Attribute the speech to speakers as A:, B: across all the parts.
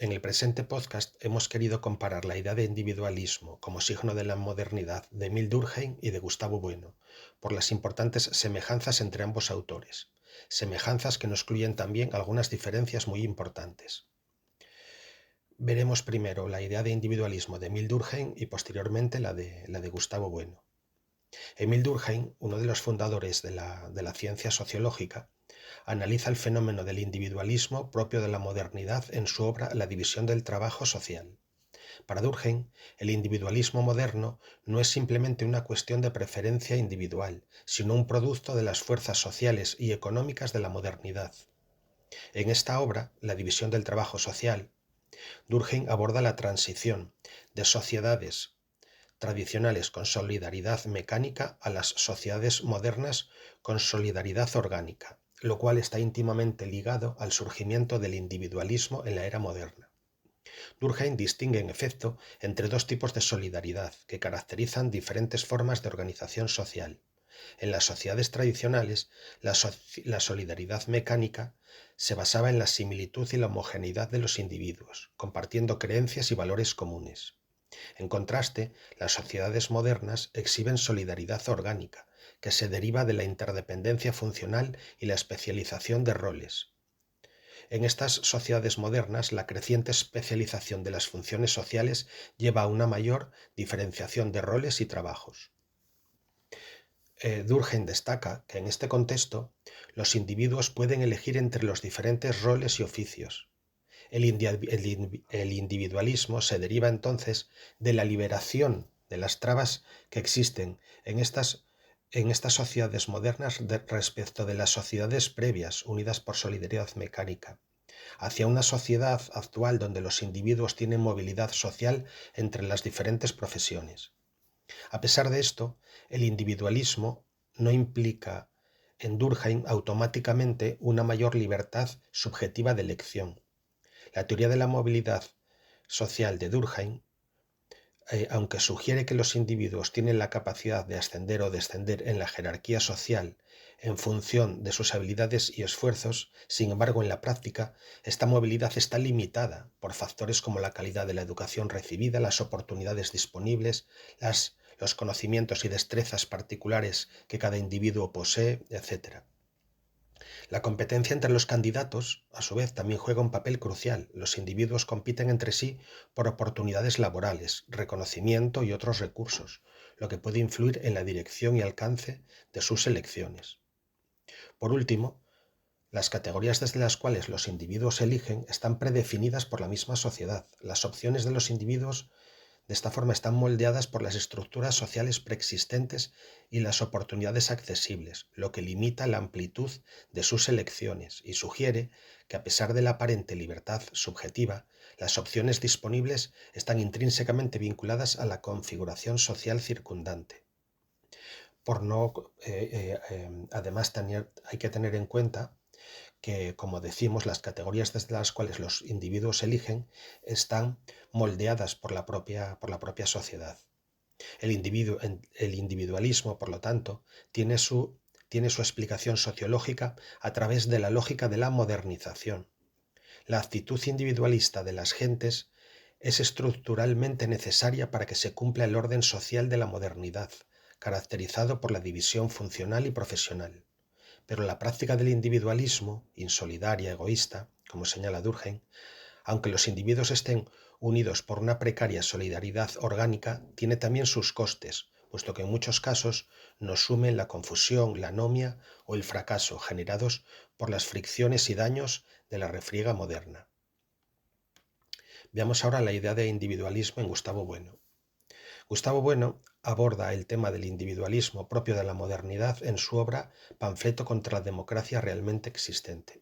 A: En el presente podcast hemos querido comparar la idea de individualismo como signo de la modernidad de Emil Durkheim y de Gustavo Bueno, por las importantes semejanzas entre ambos autores, semejanzas que no excluyen también algunas diferencias muy importantes. Veremos primero la idea de individualismo de Emil Durkheim y posteriormente la de Gustavo Bueno. Emil Durkheim, uno de los fundadores de la ciencia sociológica, analiza el fenómeno del individualismo propio de la modernidad en su obra La división del trabajo social. Para Durkheim, el individualismo moderno no es simplemente una cuestión de preferencia individual, sino un producto de las fuerzas sociales y económicas de la modernidad. En esta obra, La división del trabajo social, Durkheim aborda la transición de sociedades tradicionales con solidaridad mecánica a las sociedades modernas con solidaridad orgánica, lo cual está íntimamente ligado al surgimiento del individualismo en la era moderna. Durkheim distingue, en efecto, entre dos tipos de solidaridad que caracterizan diferentes formas de organización social. En las sociedades tradicionales, la solidaridad mecánica se basaba en la similitud y la homogeneidad de los individuos, compartiendo creencias y valores comunes. En contraste, las sociedades modernas exhiben solidaridad orgánica, que se deriva de la interdependencia funcional y la especialización de roles. En estas sociedades modernas, la creciente especialización de las funciones sociales lleva a una mayor diferenciación de roles y trabajos. Durkheim destaca que en este contexto los individuos pueden elegir entre los diferentes roles y oficios. El individualismo se deriva entonces de la liberación de las trabas que existen en estas sociedades modernas respecto de las sociedades previas unidas por solidaridad mecánica, hacia una sociedad actual donde los individuos tienen movilidad social entre las diferentes profesiones. A pesar de esto, el individualismo no implica en Durkheim automáticamente una mayor libertad subjetiva de elección. La teoría de la movilidad social de Durkheim, aunque sugiere que los individuos tienen la capacidad de ascender o descender en la jerarquía social en función de sus habilidades y esfuerzos, sin embargo, en la práctica, esta movilidad está limitada por factores como la calidad de la educación recibida, las oportunidades disponibles, los conocimientos y destrezas particulares que cada individuo posee, etc. La competencia entre los candidatos, a su vez, también juega un papel crucial. Los individuos compiten entre sí por oportunidades laborales, reconocimiento y otros recursos, lo que puede influir en la dirección y alcance de sus elecciones. Por último, las categorías desde las cuales los individuos eligen están predefinidas por la misma sociedad. Las opciones de los individuos de esta forma están moldeadas por las estructuras sociales preexistentes y las oportunidades accesibles, lo que limita la amplitud de sus elecciones y sugiere que a pesar de la aparente libertad subjetiva, las opciones disponibles están intrínsecamente vinculadas a la configuración social circundante. Además, hay que tener en cuenta que, como decimos, las categorías desde las cuales los individuos eligen están moldeadas por la propia sociedad. El individualismo, por lo tanto, tiene su explicación sociológica a través de la lógica de la modernización. La actitud individualista de las gentes es estructuralmente necesaria para que se cumpla el orden social de la modernidad, caracterizado por la división funcional y profesional. Pero la práctica del individualismo, insolidaria, egoísta, como señala Durkheim, aunque los individuos estén unidos por una precaria solidaridad orgánica, tiene también sus costes, puesto que en muchos casos nos sumen la confusión, la anomia o el fracaso generados por las fricciones y daños de la refriega moderna. Veamos ahora la idea de individualismo en Gustavo Bueno. Gustavo Bueno aborda el tema del individualismo propio de la modernidad en su obra Panfleto contra la democracia realmente existente.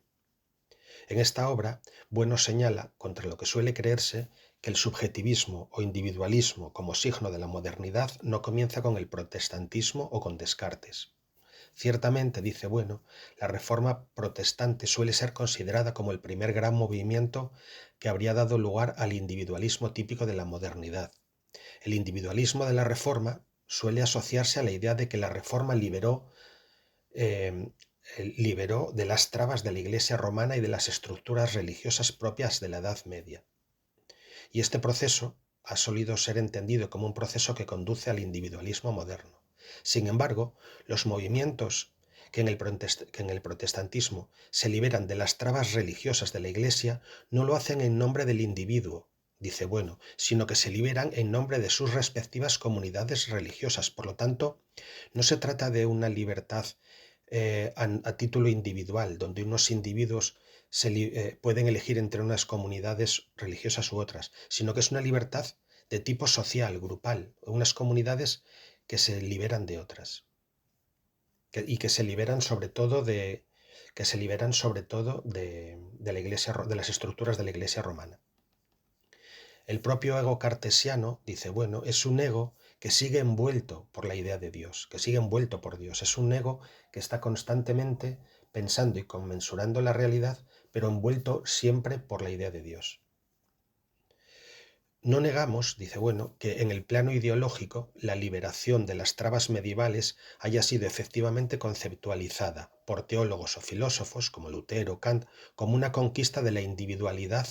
A: En esta obra, Bueno señala, contra lo que suele creerse, que el subjetivismo o individualismo como signo de la modernidad no comienza con el protestantismo o con Descartes. Ciertamente, dice Bueno, la Reforma protestante suele ser considerada como el primer gran movimiento que habría dado lugar al individualismo típico de la modernidad. El individualismo de la Reforma suele asociarse a la idea de que la Reforma liberó de las trabas de la Iglesia romana y de las estructuras religiosas propias de la Edad Media. y este proceso ha solido ser entendido como un proceso que conduce al individualismo moderno. Sin embargo, los movimientos que en el protestantismo se liberan de las trabas religiosas de la Iglesia no lo hacen en nombre del individuo, dice Bueno, sino que se liberan en nombre de sus respectivas comunidades religiosas. Por lo tanto, no se trata de una libertad a título individual, donde unos individuos pueden elegir entre unas comunidades religiosas u otras, sino que es una libertad de tipo social, grupal, unas comunidades que se liberan de otras y que se liberan sobre todo de la iglesia, de las estructuras de la Iglesia romana. El propio ego cartesiano, dice Bueno, es un ego que sigue envuelto por la idea de Dios, que sigue envuelto por Dios. Es un ego que está constantemente pensando y conmensurando la realidad, pero envuelto siempre por la idea de Dios. No negamos, dice Bueno, que en el plano ideológico la liberación de las trabas medievales haya sido efectivamente conceptualizada por teólogos o filósofos como Lutero o Kant como una conquista de la individualidad,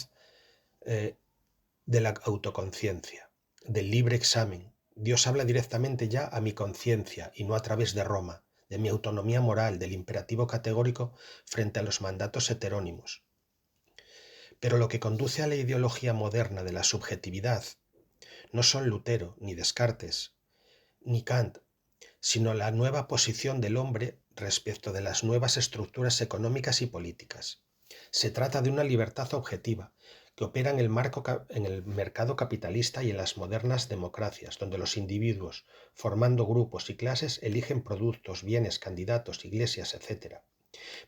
A: de la autoconciencia, del libre examen. Dios habla directamente ya a mi conciencia y no a través de Roma, de mi autonomía moral, del imperativo categórico frente a los mandatos heterónimos. Pero lo que conduce a la ideología moderna de la subjetividad no son Lutero, ni Descartes, ni Kant, sino la nueva posición del hombre respecto de las nuevas estructuras económicas y políticas. Se trata de una libertad objetiva que opera en el mercado capitalista y en las modernas democracias, donde los individuos, formando grupos y clases, eligen productos, bienes, candidatos, iglesias, etc.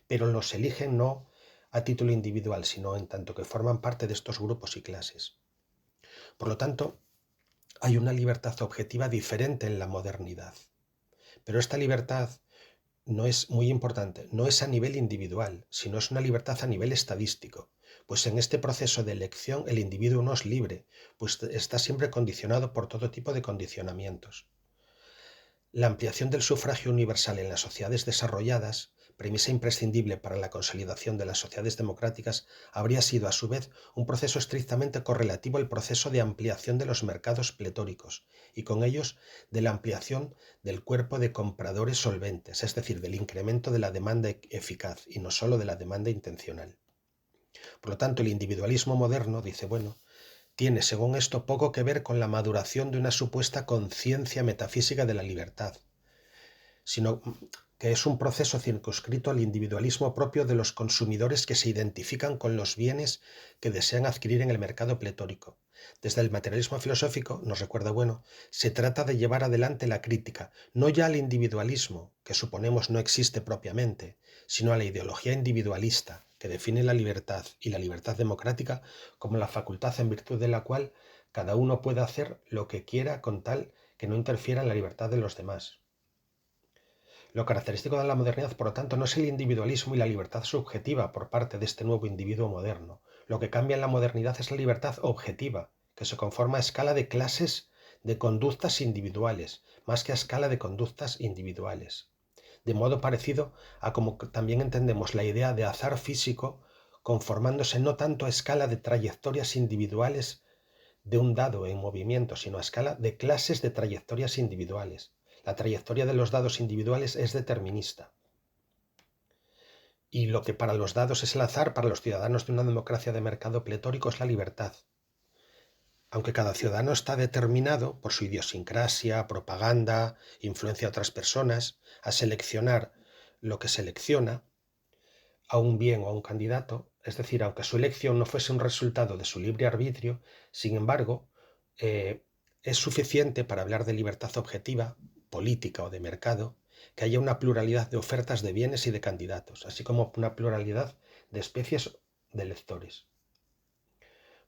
A: Pero los eligen no a título individual, sino en tanto que forman parte de estos grupos y clases. Por lo tanto, hay una libertad objetiva diferente en la modernidad. Pero esta libertad no es muy importante, no es a nivel individual, sino es una libertad a nivel estadístico, pues en este proceso de elección el individuo no es libre, pues está siempre condicionado por todo tipo de condicionamientos. La ampliación del sufragio universal en las sociedades desarrolladas, premisa imprescindible para la consolidación de las sociedades democráticas, habría sido a su vez un proceso estrictamente correlativo al proceso de ampliación de los mercados pletóricos y con ellos de la ampliación del cuerpo de compradores solventes, es decir, del incremento de la demanda eficaz y no solo de la demanda intencional. Por lo tanto, el individualismo moderno, dice Bueno, tiene, según esto, poco que ver con la maduración de una supuesta conciencia metafísica de la libertad, sino que es un proceso circunscrito al individualismo propio de los consumidores que se identifican con los bienes que desean adquirir en el mercado pletórico. Desde el materialismo filosófico, nos recuerda Bueno, se trata de llevar adelante la crítica, no ya al individualismo, que suponemos no existe propiamente, sino a la ideología individualista, que define la libertad y la libertad democrática como la facultad en virtud de la cual cada uno puede hacer lo que quiera con tal que no interfiera en la libertad de los demás. Lo característico de la modernidad, por lo tanto, no es el individualismo y la libertad subjetiva por parte de este nuevo individuo moderno. Lo que cambia en la modernidad es la libertad objetiva, que se conforma a escala de clases de conductas individuales, más que a escala de conductas individuales. De modo parecido a como también entendemos la idea de azar físico, conformándose no tanto a escala de trayectorias individuales de un dado en movimiento, sino a escala de clases de trayectorias individuales. La trayectoria de los dados individuales es determinista. Y lo que para los dados es el azar, para los ciudadanos de una democracia de mercado pletórico es la libertad. Aunque cada ciudadano está determinado por su idiosincrasia, propaganda, influencia a otras personas, a seleccionar lo que selecciona, a un bien o a un candidato, es decir, aunque su elección no fuese un resultado de su libre arbitrio, sin embargo, es suficiente para hablar de libertad objetiva, política o de mercado, que haya una pluralidad de ofertas de bienes y de candidatos, así como una pluralidad de especies de electores.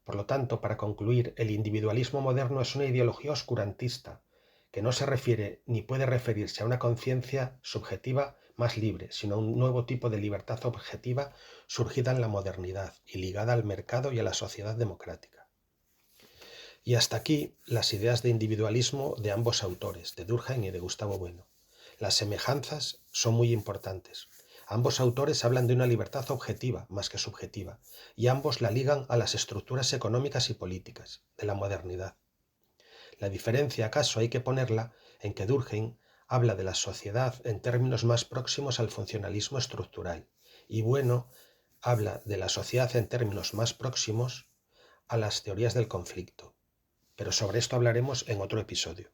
A: Por lo tanto, para concluir, el individualismo moderno es una ideología oscurantista, que no se refiere ni puede referirse a una conciencia subjetiva más libre, sino a un nuevo tipo de libertad objetiva surgida en la modernidad y ligada al mercado y a la sociedad democrática. Y hasta aquí las ideas de individualismo de ambos autores, de Durkheim y de Gustavo Bueno. Las semejanzas son muy importantes. Ambos autores hablan de una libertad objetiva más que subjetiva, y ambos la ligan a las estructuras económicas y políticas de la modernidad. La diferencia, acaso, hay que ponerla en que Durkheim habla de la sociedad en términos más próximos al funcionalismo estructural, y Bueno habla de la sociedad en términos más próximos a las teorías del conflicto. Pero sobre esto hablaremos en otro episodio.